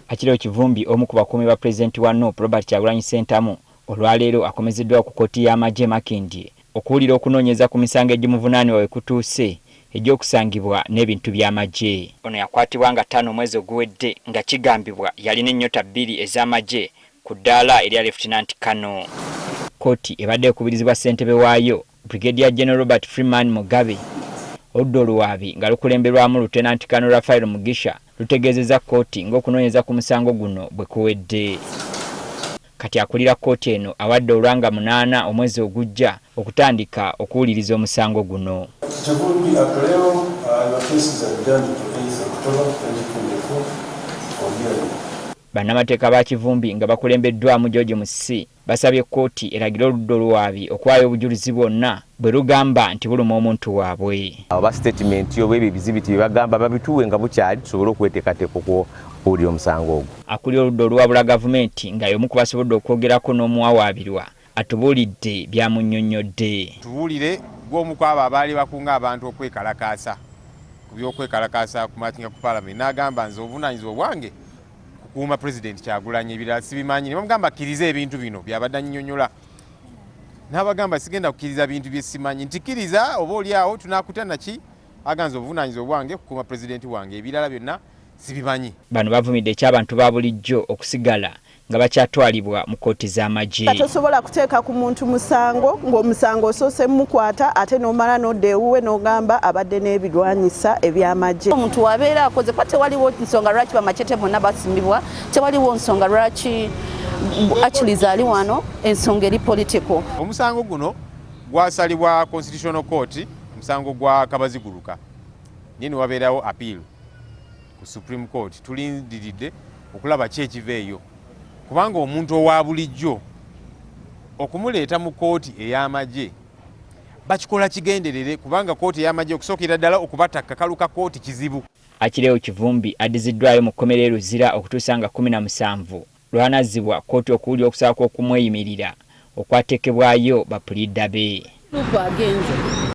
Akiro Kivumbi omu ku bakuumi ba Pulezidenti wa NUP Robert Kyagulanyi Ssentamu olwaleero akomezeddwa ku kkooti y'amagye Makindye okuwulira okunoonyeza ku misango egimuvunaanibwa we kutuuse egy'okusangibwa n'ebintu by'amagye. Ono yakwatibwa nga 5 omwezi oguwedde nga kigambibwa yalina ennyota 2 ez'amagye ku ddaala erya Lieutenant Kano. Kkooti ebadde ekubirizibwa ssentebe waayo Brigadier General Robert Freeman Mugabe oludda oluwaabi nga lukulemberwamu Lieutenant Kano Raphael Mugisha lutegeezezza kkooti ng'okunoonyeza ku musango guno bwe kuwedde. Kati akulira kkooti eno awadde olwanga 8 omwezi ogujja okutandika okuwuliriza omusango guno. Bannamateeka ba Kivumbi nga bakulembeddwamu George Musisi basabye kkooti eragire oludda oluwaabi okuwaayo obujulizi bwonna bwe lugamba nti buluma omuntu waabwe. Aba statement yo bwe bizibiti bagamba babituwe nga bukyali tusobole okweteekateeka okuwulira omusango ogwo. Akulira oludda oluwabula gavumenti nga y'omu ku basobodde okwogerako n'omuwawaabirwa atubuulidde byamunnyonnyodde. Tubuulire gw'omu ku abo abaali bakunga abantu okwekalakaasa ku by'okwekalakaasa ku matinga ku Parliament n'agamba nze obuvunaanyizibwa bwange kukuuma President Kyagulanyi ebirala sibimanyi. Ne bamugamba akkiriza ebintu bino byabadde annyonnyola. N'abagamba sigenda kukkiriza bintu bye simanyi nti kkiriza oba oliawo tunaakutana ki aganze obuvunaanyizibwa bwange kukuuma President wange ebirala byonna sibimanyi. Bano bavumidde eky'abantu ba bulijjo okusigala nga bakyatwalibwa mu kkooti z'amagye. Tosobola kuteeka ku muntu musango ng'omusango osoose mukwata ate n'omala n'odda ewuwe n'ogamba abadde n'ebirwanyisa eby'amagye. Omuntu wabeera akoze kuba tewaliwo nsonga lwaki bamachete bonna basimbibwa, tewaliwo nsonga lwaki akiliza ali wano, ensonga eri political. Omusango guno gwasalibwa Constitutional Court, omusango gwa Kabaziguluka. Nini wabeerawo appeal ku Supreme Court. Tulindiridde okulaba ki ekiveeyo. Kubanga omuntu owa bulijjo okumuleeta mu kkooti ey'amagye bakikola kigenderere kubanga kkooti ey'amagye okusookera ddala okubatakka kaluka kkooti kizibu. Akireewo Kivumbi addiziddwayo mu kkomera e Luzira okutuusa nga 17 lwanazzibwa kkooti okuwulira okusaba kw'okumweyimirira okwateekebwayo bapulidda be.